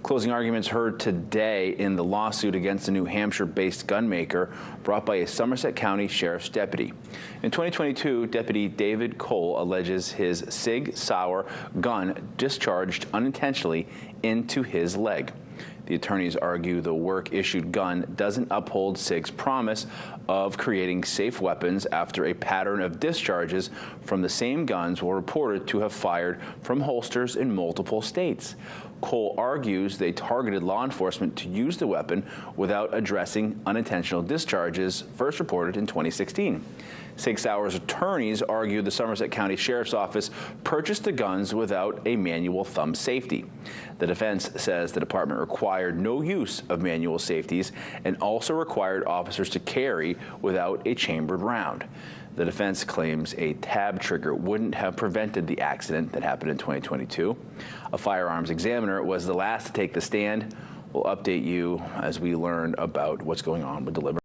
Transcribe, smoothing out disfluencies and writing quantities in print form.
Closing arguments heard today in the lawsuit against a New Hampshire-based gun maker brought by a Somerset County Sheriff's deputy. In 2022, Deputy David Cole alleges his Sig Sauer gun discharged unintentionally into his leg. The attorneys argue the work-issued gun doesn't uphold Sig's promise of creating safe weapons after a pattern of discharges from the same guns were reported to have fired from holsters in multiple states. Cole argues they targeted law enforcement to use the weapon without addressing unintentional discharges first reported in 2016. Sig Sauer's attorneys argue the Somerset County Sheriff's Office purchased the guns without a manual thumb safety. The defense says the department required no use of manual safeties and also required officers to carry without a chambered round. The defense claims a tab trigger wouldn't have prevented the accident that happened in 2022. A firearms examiner was the last to take the stand. We'll update you as we learn about what's going on with delivery.